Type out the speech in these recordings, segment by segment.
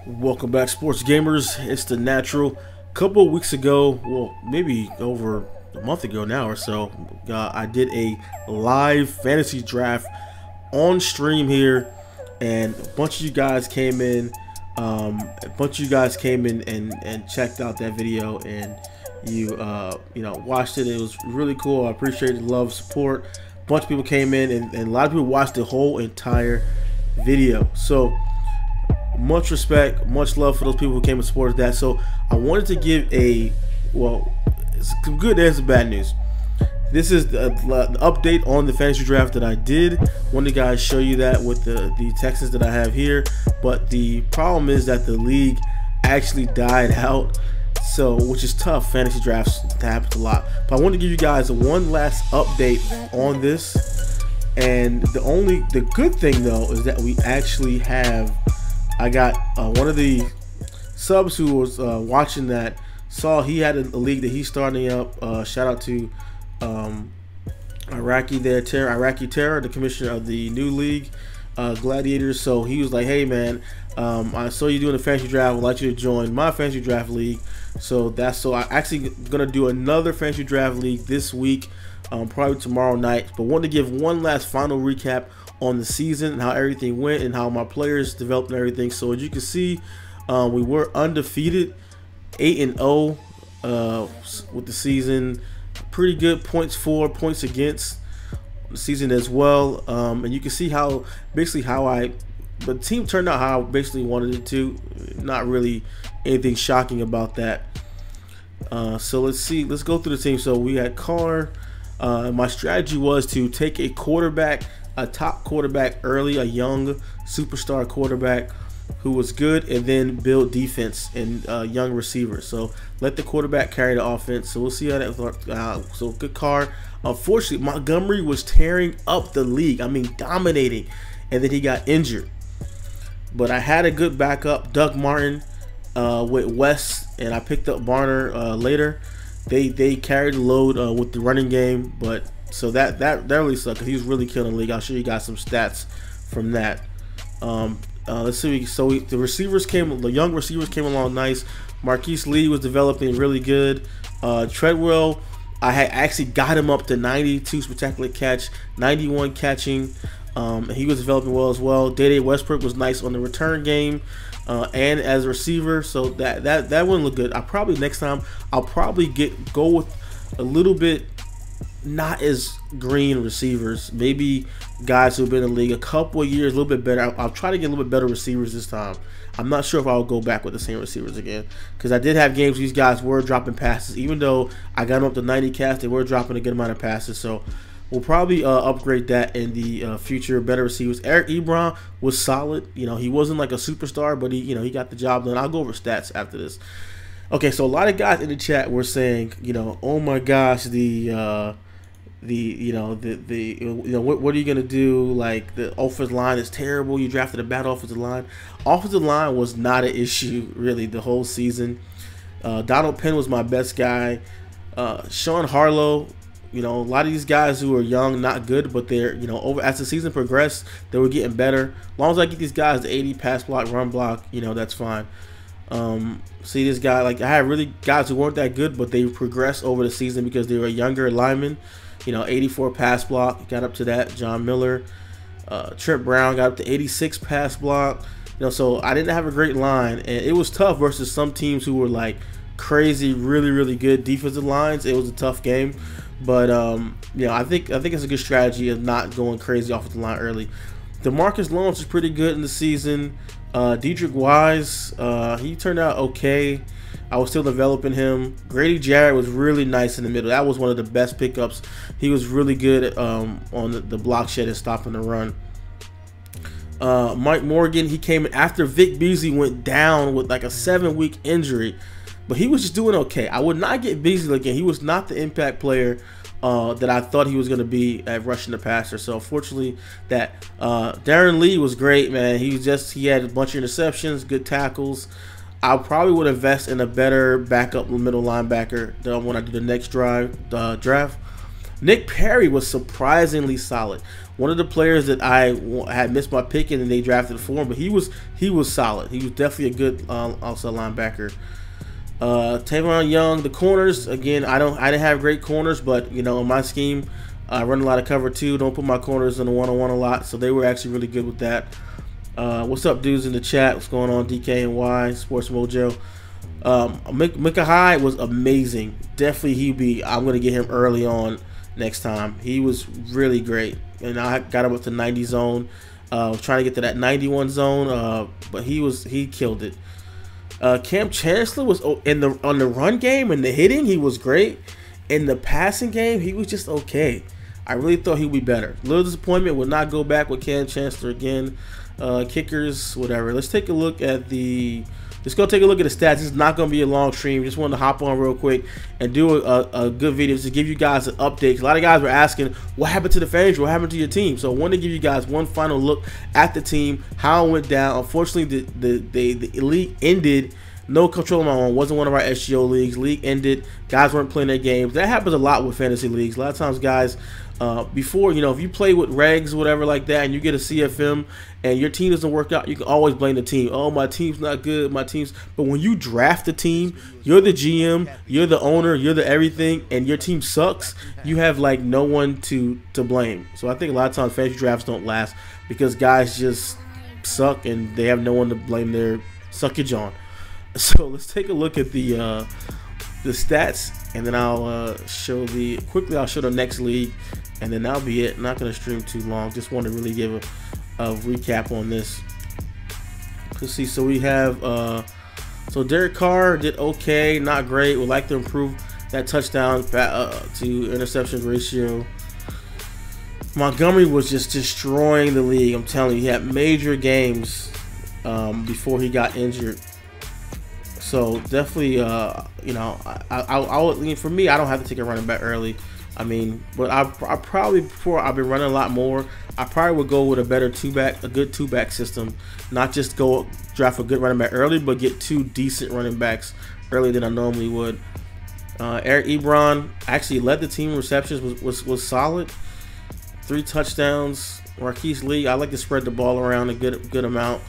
Welcome back, sports gamers. It's the Natural. A couple of weeks ago, well, maybe over a month ago now or so, I did a live fantasy draft on stream here, and a bunch of you guys came in. And checked out that video, and you watched it. It was really cool. I appreciate the love, support. A bunch of people came in, and a lot of people watched the whole entire video. So much respect, much love for those people who came and supported that. So I wanted to give it's some good and some bad news. This is the update on the fantasy draft that I did. Wanted to guys show you that with the Texans that I have here, but the problem is that the league actually died out, so which is tough. Fantasy drafts happen a lot, but I want to give you guys one last update on this. And the good thing though is that we actually have. I got one of the subs who was watching that saw he had a league that he's starting up. Shout out to Iraqi Terror, the commissioner of the new league, Gladiators. So he was like, hey man, I saw you doing a fantasy draft. I'd like you to join my fantasy draft league. So I actually gonna do another fantasy draft league this week, probably tomorrow night. But want to give one last final recap on the season and how everything went and how my players developed and everything. So as you can see, we were undefeated, 8-0 with the season. Pretty good points for, points against the season as well. And you can see how the team turned out how I basically wanted it to. Not really anything shocking about that. So let's go through the team. So we had Carr. My strategy was to take a top quarterback early, a young superstar quarterback who was good, and then build defense and young receivers. So let the quarterback carry the offense. So we'll see how that works out. So good card. Unfortunately, Montgomery was tearing up the league. I mean, dominating, and then he got injured. But I had a good backup, Doug Martin, with West, and I picked up Barner later. They carried the load with the running game, but so that really sucked because he was really killing the league. I'll show you guys some stats from that. Let's see. The young receivers came along nice. Marquise Lee was developing really good. Treadwell, I had actually got him up to 92 spectacular catch, 91 catching. He was developing well as well. Day Westbrook was nice on the return game and as a receiver. So that wouldn't look good. Next time I'll probably go with a little bit not as green receivers, maybe guys who've been in the league a couple of years, a little bit better. I'll try to get a little bit better receivers this time. I'm not sure if I'll go back with the same receivers again, because I did have games where these guys were dropping passes. Even though I got them up to 90 catch, they were dropping a good amount of passes. So we'll probably upgrade that in the future. Better receivers. Eric Ebron was solid. He wasn't like a superstar, but he got the job done. I'll go over stats after this. Okay, so a lot of guys in the chat were saying, oh my gosh, what are you gonna do? Like, the offensive line is terrible. You drafted a bad offensive line. Offensive line was not an issue really the whole season. Donald Penn was my best guy. Sean Harlow. A lot of these guys who are young, not good, but they're over as the season progressed, they were getting better. As long as I get these guys to 80 pass block, run block, that's fine. See this guy, like I had really guys who weren't that good, but they progressed over the season because they were younger linemen. 84 pass block, got up to that. John Miller, Trent Brown got up to 86 pass block. So I didn't have a great line, and it was tough versus some teams who were like crazy, really good defensive lines. It was a tough game, but I think it's a good strategy of not going crazy off of the line early. DeMarcus Lawrence is pretty good in the season. Dedrick Wise, he turned out okay. I was still developing him. Grady Jarrett was really nice in the middle. That was one of the best pickups. He was really good on the block shed and stopping the run. Mike Morgan, he came in after Vic Beasley went down with like a 7-week injury, but he was just doing okay. I would not get Beasley again. He was not the impact player that I thought he was going to be at rushing the passer. So unfortunately, that Darren Lee was great, man. He had a bunch of interceptions, good tackles. I probably would invest in a better backup middle linebacker when I do the next draft. Nick Perry was surprisingly solid. one of the players that I had missed my pick in and they drafted for him, but he was solid. He was definitely a good outside linebacker. Tavon Young, the corners again. I didn't have great corners, but you know in my scheme, I run a lot of cover two. Don't put my corners in the one-on-one a lot, so they were actually really good with that. What's up, dudes in the chat? What's going on, DK and Y Sports Mojo? Micah Hyde was amazing. Definitely, I'm gonna get him early on next time. He was really great, and I got him up to 90 zone. Was trying to get to that 91 zone, but he killed it. Cam Chancellor was on the run game and the hitting. He was great. In the passing game, he was just okay. I really thought he would be better. Little disappointment. Would not go back with Cam Chancellor again. Kickers, whatever. Let's take a look at Let's go take a look at the stats. This is not going to be a long stream. Just wanted to hop on real quick and do a good video to give you guys an update. A lot of guys were asking, what happened to the fans? What happened to your team? So I wanted to give you guys one final look at the team, how it went down. Unfortunately, the league ended. No control of my own. Wasn't one of our SGO leagues. League ended. Guys weren't playing their games. That happens a lot with fantasy leagues. A lot of times, guys, before, you know, if you play with regs or whatever like that and you get a CFM and your team doesn't work out, you can always blame the team. Oh, my team's not good. But when you draft a team, you're the GM, you're the owner, you're the everything, and your team sucks, you have like no one to blame. So I think a lot of times fantasy drafts don't last because guys just suck and they have no one to blame their suckage on. So let's take a look at the stats, and then I'll show the next league, and then that'll be it. I'm not gonna stream too long. Just want to really give a recap on this. Let's see. So we have so Derek Carr did okay, not great. Would like to improve that touchdown to interception ratio. Montgomery was just destroying the league. I'm telling you, he had major games before he got injured. So definitely, you know, I would, for me, I don't have to take a running back early. I mean, but I probably, before I've been running a lot more, I probably would go with a good two-back system, not just go draft a good running back early, but get two decent running backs earlier than I normally would. Eric Ebron actually led the team in receptions, was solid, 3 touchdowns. Marquise Lee, I like to spread the ball around a good amount.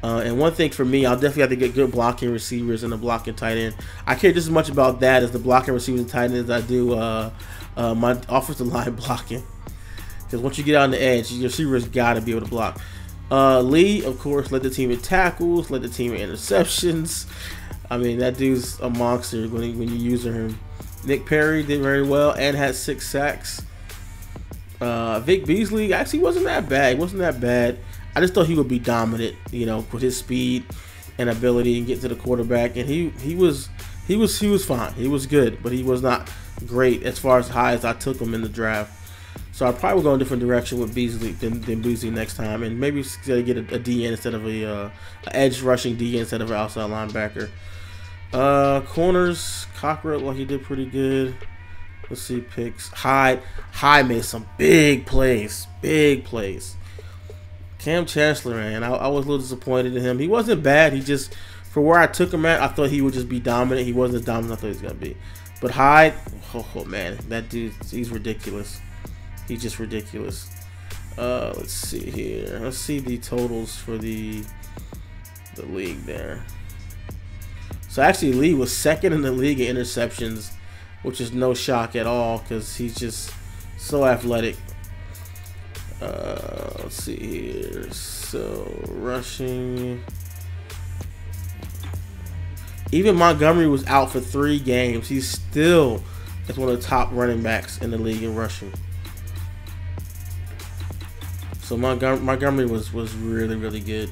And one thing for me, I'll definitely have to get good blocking receivers and a blocking tight end. I care just as much about that as the blocking receivers and tight end as I do my offensive line blocking. Because once you get on the edge, your receivers got to be able to block. Lee, of course, led the team in tackles, led the team in interceptions. I mean, that dude's a monster when you use him. Nick Perry did very well and had 6 sacks. Vic Beasley actually wasn't that bad. I just thought he would be dominant, you know, with his speed and ability and get to the quarterback. And he was fine. He was good, but he was not great as far as high as I took him in the draft. So I probably will go in a different direction with Beasley than Beasley next time, and maybe get a DN instead of a edge rushing DN instead of an outside linebacker. Corners, Cockroach, well, he did pretty good. Let's see picks. Hyde made some big plays. Cam Chancellor, man, I was a little disappointed in him. He wasn't bad. He just, for where I took him at, I thought he would just be dominant. He wasn't as dominant as I thought he was going to be. But Hyde, oh man, that dude, he's ridiculous. He's just ridiculous. Let's see here. Let's see the totals for the league there. So actually, Lee was second in the league in interceptions, which is no shock at all because he's just so athletic. Let's see here. So rushing, even Montgomery was out for 3 games. He's still one of the top running backs in the league in rushing. So Montgomery was really good.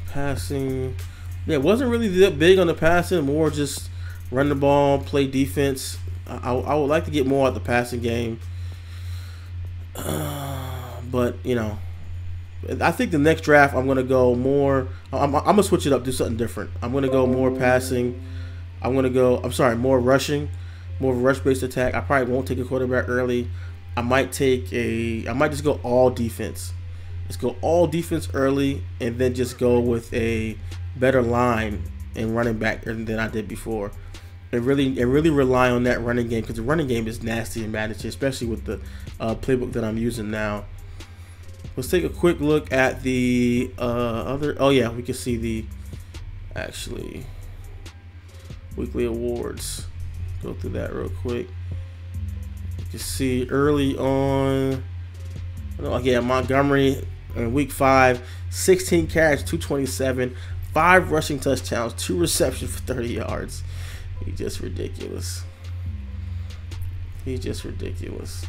Passing, yeah, wasn't really that big on the passing. More just run the ball, play defense. I would like to get more at the passing game. But you know, I think the next draft I'm gonna go more. I'm gonna switch it up, do something different. I'm gonna go more passing. More rushing, more of a rush-based attack. I probably won't take a quarterback early. I might just go all defense. Let's go all defense early, and then just go with a better line and running back than I did before. and really rely on that running game, because the running game is nasty in Madden, especially with the playbook that I'm using now. Let's take a quick look at the other. Oh yeah, we can see the actually weekly awards. Go through that real quick. You can see early on. Again, Montgomery in week 5, 16 carries, 227, 5 rushing touchdowns, 2 receptions for 30 yards. He's just ridiculous. He's just ridiculous.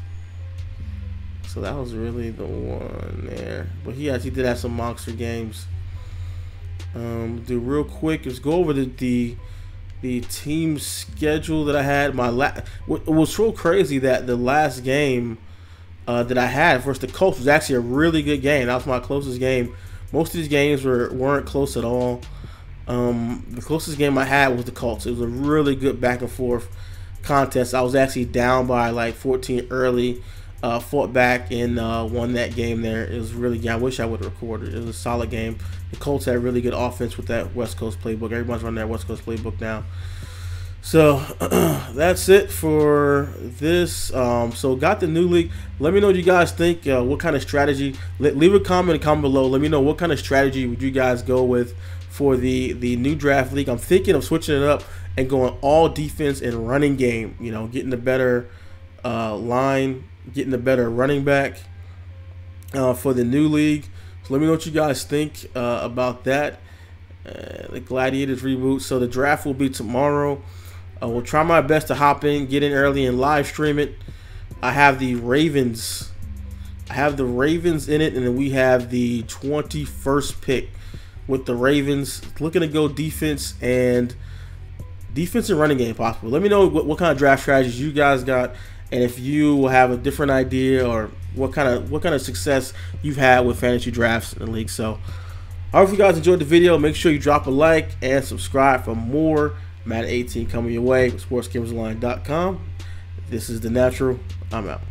So that was really the one there. But he actually did have some monster games. Do real quick. Let's go over the team schedule that I had. It was so crazy that the last game that I had versus the Colts was actually a really good game. That was my closest game. Most of these games weren't close at all. The closest game I had was the Colts. It was a really good back and forth contest. I was actually down by like 14 early, fought back and won that game there. It was really, I wish I would have recorded. It was a solid game. The Colts had really good offense with that West Coast playbook. Everyone's running that West Coast playbook now. So that's it for this. So got the new league. Let me know what you guys think. What kind of strategy? Leave a comment below. Let me know what kind of strategy would you guys go with for the new draft league. I'm thinking of switching it up and going all defense and running game. You know, getting the better line, getting the better running back for the new league. So let me know what you guys think about that. The Gladiators reboot. So the draft will be tomorrow. We'll try my best to hop in, get in early, and live stream it. I have the Ravens. I have the Ravens in it, and then we have the 21st pick with the Ravens. Looking to go defense and running game possible. Let me know what kind of draft strategies you guys got, and if you have a different idea or what kind of success you've had with fantasy drafts in the league. So, I hope you guys enjoyed the video. Make sure you drop a like and subscribe for more Madden 18 coming your way with SportsGamersOnline.com. This is The Natural. I'm out.